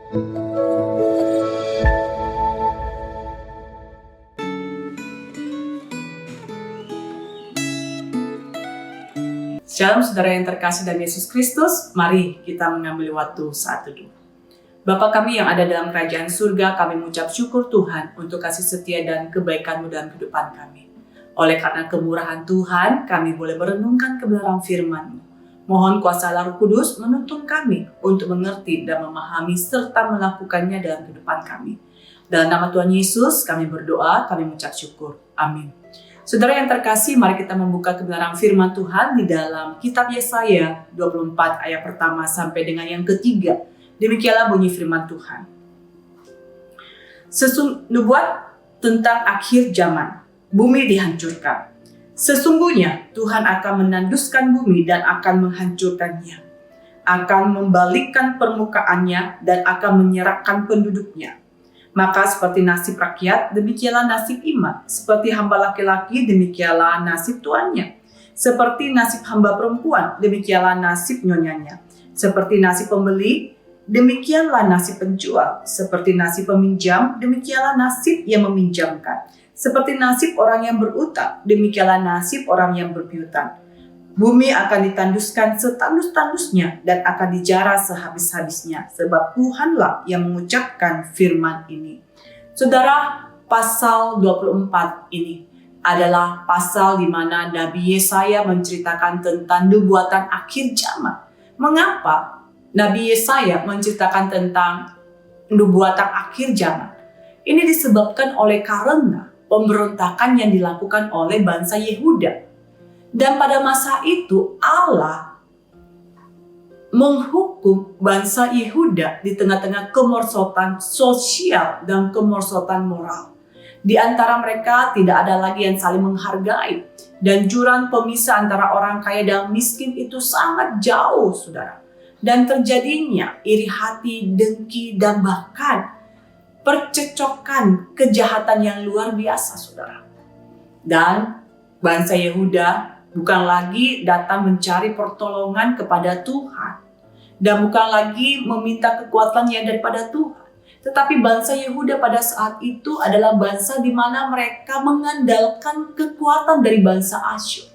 Shalom saudara yang terkasih dalam Yesus Kristus, mari kita mengambil waktu saat teduh. Bapa kami yang ada dalam kerajaan surga, kami mengucap syukur Tuhan untuk kasih setia dan kebaikan-Mu dalam kehidupan kami. Oleh karena kemurahan Tuhan, kami boleh merenungkan kebenaran firman-Mu. Mohon kuasa Roh Kudus menuntun kami untuk mengerti dan memahami serta melakukannya dalam kehidupan kami. Dalam nama Tuhan Yesus kami berdoa, kami mengucap syukur. Amin. Saudara yang terkasih, mari kita membuka kebenaran firman Tuhan di dalam kitab Yesaya 24 ayat pertama sampai dengan yang ketiga. Demikianlah bunyi firman Tuhan. Nubuat tentang akhir zaman, bumi dihancurkan. Sesungguhnya Tuhan akan menanduskan bumi dan akan menghancurkannya. Akan membalikkan permukaannya dan akan menyerahkan penduduknya. Maka seperti nasib rakyat, demikianlah nasib imam. Seperti hamba laki-laki, demikianlah nasib tuannya. Seperti nasib hamba perempuan, demikianlah nasib nyonyanya. Seperti nasib pembeli, demikianlah nasib penjual. Seperti nasib peminjam, demikianlah nasib yang meminjamkan. Seperti nasib orang yang berutang, demikianlah nasib orang yang berpiutang. Bumi akan ditanduskan setandus-tandusnya dan akan dijarah sehabis-habisnya, sebab Tuhanlah yang mengucapkan firman ini. Saudara, pasal 24 ini adalah pasal di mana Nabi Yesaya menceritakan tentang nubuatan akhir zaman. Mengapa Nabi Yesaya menceritakan tentang nubuatan akhir zaman? Ini disebabkan oleh karena pemberontakan yang dilakukan oleh bangsa Yehuda. Dan pada masa itu Allah menghukum bangsa Yehuda di tengah-tengah kemerosotan sosial dan kemerosotan moral. Di antara mereka tidak ada lagi yang saling menghargai. Dan jurang pemisah antara orang kaya dan miskin itu sangat jauh, saudara. Dan terjadinya iri hati, dengki, dan bahkan percecokan kejahatan yang luar biasa, saudara. Dan bangsa Yehuda bukan lagi datang mencari pertolongan kepada Tuhan. Dan bukan lagi meminta kekuatannya daripada Tuhan. Tetapi bangsa Yehuda pada saat itu adalah bangsa di mana mereka mengandalkan kekuatan dari bangsa Asyur.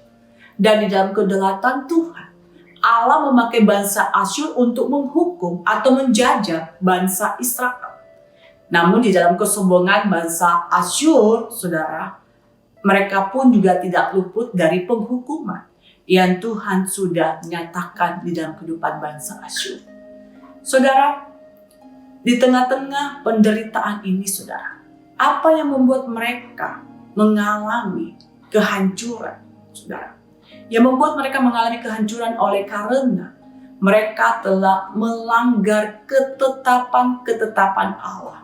Dan di dalam kedaulatan Tuhan, Allah memakai bangsa Asyur untuk menghukum atau menjajah bangsa Israel. Namun di dalam kesombongan bangsa Asyur, saudara, mereka pun juga tidak luput dari penghukuman yang Tuhan sudah nyatakan di dalam kehidupan bangsa Asyur. Saudara, di tengah-tengah penderitaan ini, saudara, apa yang membuat mereka mengalami kehancuran, saudara? Yang membuat mereka mengalami kehancuran oleh karena mereka telah melanggar ketetapan-ketetapan Allah.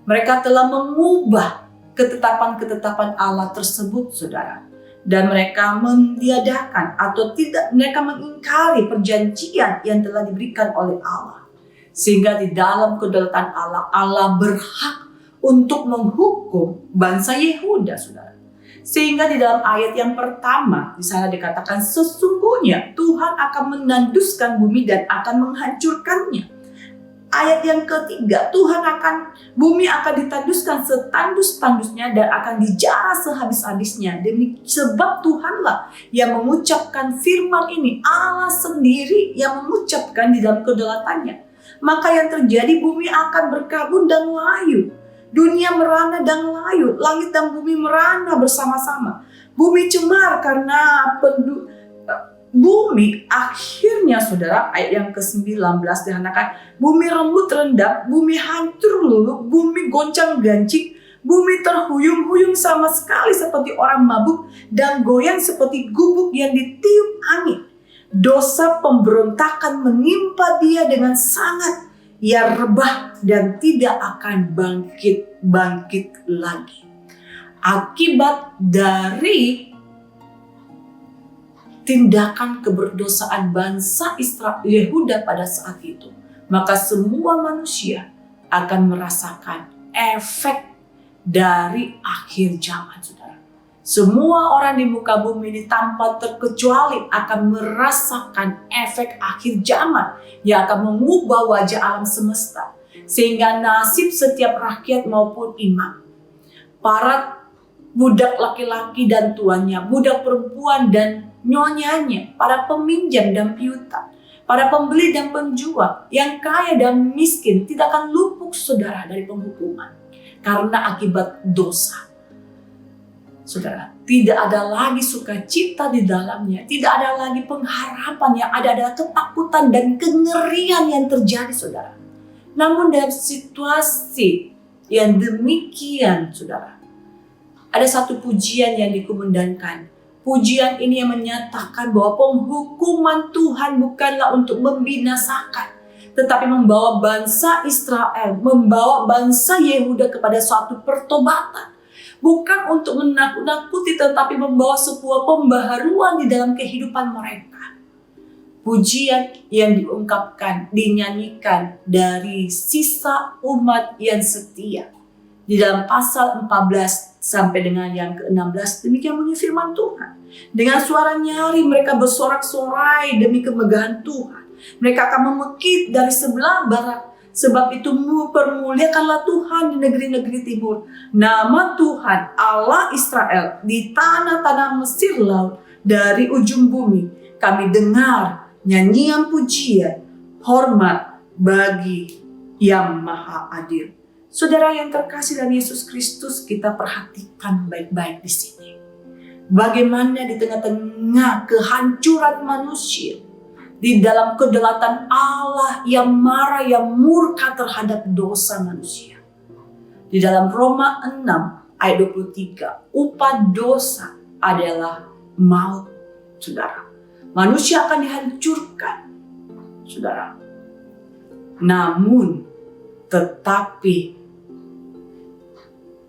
Mereka telah mengubah ketetapan-ketetapan Allah tersebut, saudara. Dan mereka meniadakan atau tidak, mereka mengingkari perjanjian yang telah diberikan oleh Allah. Sehingga di dalam kedaulatan Allah, Allah berhak untuk menghukum bangsa Yehuda, saudara. Sehingga di dalam ayat yang pertama, di sana dikatakan sesungguhnya Tuhan akan menanduskan bumi dan akan menghancurkannya. Ayat yang ketiga, bumi akan ditanduskan setandus-tandusnya dan akan dijarah sehabis-habisnya. Sebab Tuhanlah yang mengucapkan firman ini, Allah sendiri yang mengucapkan di dalam kedaulatannya. Maka yang terjadi, bumi akan berkabut dan layu. Dunia merana dan layu, langit dan bumi merana bersama-sama. Bumi cemar karena bumi akhirnya, saudara, ayat yang ke-19 dikatakan bumi rembut rendah, bumi hancur luluh, bumi goncang-gancing, bumi terhuyung-huyung sama sekali seperti orang mabuk dan goyang seperti gubuk yang ditiup angin. Dosa pemberontakan menimpa dia dengan sangat, ia rebah dan tidak akan bangkit lagi. Akibat dari tindakan keberdosaan bangsa Israel Yehuda pada saat itu, maka semua manusia akan merasakan efek dari akhir zaman, saudara. Semua orang di muka bumi ini tanpa terkecuali akan merasakan efek akhir zaman yang akan mengubah wajah alam semesta. Sehingga nasib setiap rakyat maupun imam, para budak laki-laki dan tuannya, budak perempuan dan nyonyanya, para peminjam dan piutang, para pembeli dan penjual, yang kaya dan miskin tidak akan luput saudara dari penghukuman karena akibat dosa. Saudara, tidak ada lagi sukacita di dalamnya, tidak ada lagi pengharapan, yang ada adalah ketakutan dan kengerian yang terjadi, saudara. Namun dalam situasi yang demikian, saudara, ada satu pujian yang dikumandangkan. Pujian ini yang menyatakan bahwa penghukuman Tuhan bukanlah untuk membinasakan, tetapi membawa bangsa Israel, membawa bangsa Yehuda kepada suatu pertobatan. Bukan untuk menakut-nakuti, tetapi membawa sebuah pembaharuan di dalam kehidupan mereka. Pujian yang diungkapkan, dinyanyikan dari sisa umat yang setia. Di dalam pasal 14 sampai dengan yang ke-16, demikian bunyi firman Tuhan. Dengan suara nyari mereka bersorak-sorai demi kemegahan Tuhan. Mereka akan memekik dari sebelah barat. Sebab itu permuliakanlah Tuhan di negeri-negeri timur. Nama Tuhan Allah Israel di tanah-tanah Mesir laut, dari ujung bumi. Kami dengar nyanyian pujian, hormat bagi yang maha adil. Saudara yang terkasih dalam Yesus Kristus, kita perhatikan baik-baik di sini. Bagaimana di tengah-tengah kehancuran manusia, di dalam kedaulatan Allah yang marah, yang murka terhadap dosa manusia. Di dalam Roma 6 ayat 23, upah dosa adalah maut, saudara. Manusia akan dihancurkan, saudara. Namun, tetapi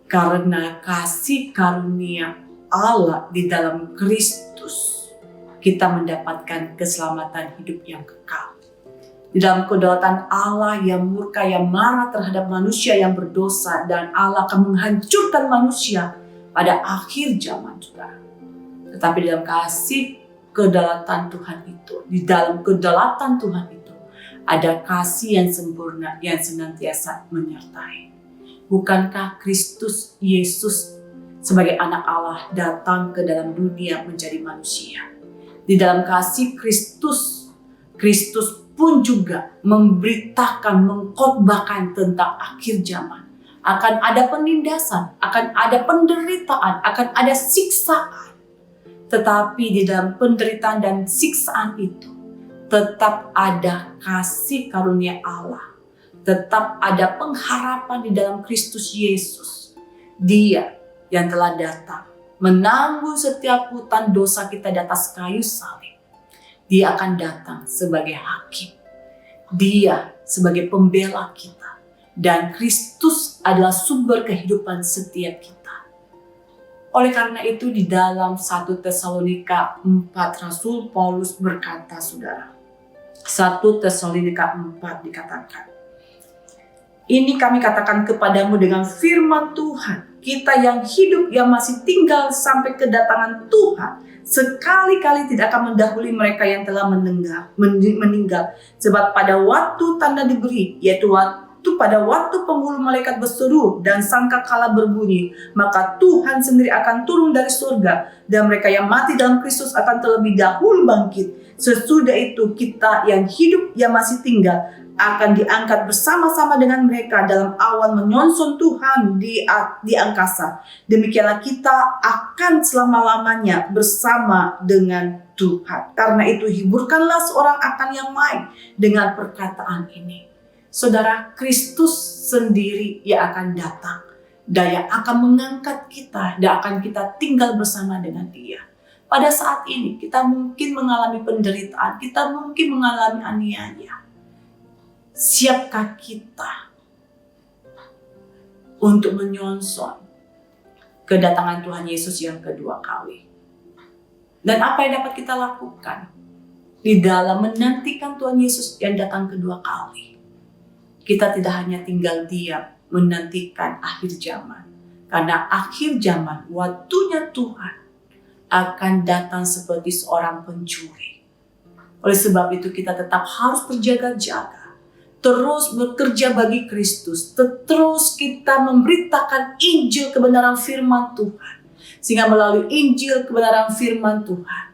karena kasih karunia Allah di dalam Kristus, kita mendapatkan keselamatan hidup yang kekal. Di dalam kedaulatan Allah yang murka, yang marah terhadap manusia yang berdosa, dan Allah akan menghancurkan manusia pada akhir zaman, saudara. Tetapi dalam kasih kedaulatan Tuhan itu, di dalam kedaulatan Tuhan itu, ada kasih yang sempurna yang senantiasa menyertai. Bukankah Kristus Yesus sebagai anak Allah datang ke dalam dunia menjadi manusia? Di dalam kasih Kristus, Kristus pun juga memberitakan, mengkhotbahkan tentang akhir zaman. Akan ada penindasan, akan ada penderitaan, akan ada siksaan. Tetapi di dalam penderitaan dan siksaan itu, tetap ada kasih karunia Allah. Tetap ada pengharapan di dalam Kristus Yesus. Dia yang telah datang menanggung setiap hutan dosa kita di atas kayu salib. Dia akan datang sebagai hakim. Dia sebagai pembela kita. Dan Kristus adalah sumber kehidupan setiap kita. Oleh karena itu di dalam 1 Tesalonika 4 Rasul Paulus berkata, saudara. 1 Tesalonika 4 dikatakan, ini kami katakan kepadamu dengan firman Tuhan. Kita yang hidup, yang masih tinggal sampai kedatangan Tuhan, sekali-kali tidak akan mendahului mereka yang telah meninggal. Sebab pada waktu tanda diberi, yaitu pada waktu penghulu malaikat berseru dan sangkakala berbunyi, maka Tuhan sendiri akan turun dari surga, dan mereka yang mati dalam Kristus akan terlebih dahulu bangkit. Sesudah itu kita yang hidup, yang masih tinggal, akan diangkat bersama-sama dengan mereka dalam awan menyongsong Tuhan di angkasa. Demikianlah kita akan selama-lamanya bersama dengan Tuhan. Karena itu hiburkanlah seorang akan yang lain dengan perkataan ini. Saudara, Kristus sendiri yang akan datang dan yang akan mengangkat kita dan akan kita tinggal bersama dengan Dia. Pada saat ini kita mungkin mengalami penderitaan, kita mungkin mengalami aniaya. Siapkah kita untuk menyongsong kedatangan Tuhan Yesus yang kedua kali? Dan apa yang dapat kita lakukan di dalam menantikan Tuhan Yesus yang datang kedua kali? Kita tidak hanya tinggal diam menantikan akhir zaman. Karena akhir zaman, waktunya Tuhan akan datang seperti seorang pencuri. Oleh sebab itu kita tetap harus berjaga-jaga. terus bekerja bagi Kristus, terus kita memberitakan Injil kebenaran firman Tuhan. Sehingga melalui Injil kebenaran firman Tuhan,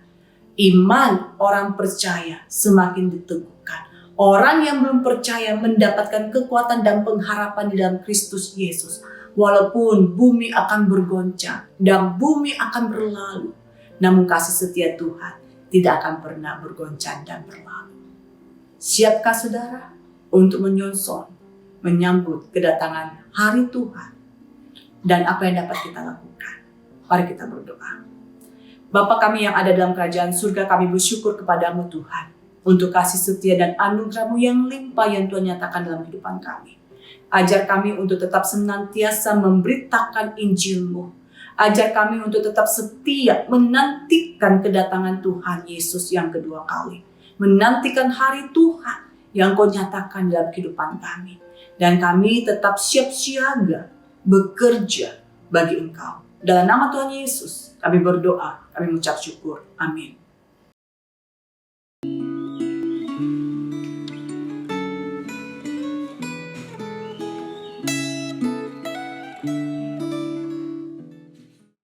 iman orang percaya semakin diteguhkan. Orang yang belum percaya mendapatkan kekuatan dan pengharapan di dalam Kristus Yesus. Walaupun bumi akan bergoncang dan bumi akan berlalu, namun kasih setia Tuhan tidak akan pernah bergoncang dan berlalu. Siapkah saudara untuk menyongsong, menyambut kedatangan hari Tuhan? Dan apa yang dapat kita lakukan? Mari kita berdoa. Bapa kami yang ada dalam kerajaan surga, kami bersyukur kepadamu Tuhan, untuk kasih setia dan anugerah-Mu yang limpah yang Tuhan nyatakan dalam kehidupan kami. Ajar kami untuk tetap senantiasa memberitakan Injil-Mu. Ajar kami untuk tetap setia menantikan kedatangan Tuhan Yesus yang kedua kali. Menantikan hari Tuhan yang Kau nyatakan dalam kehidupan kami. Dan kami tetap siap siaga bekerja bagi Engkau. Dalam nama Tuhan Yesus kami berdoa, kami mengucap syukur. Amin.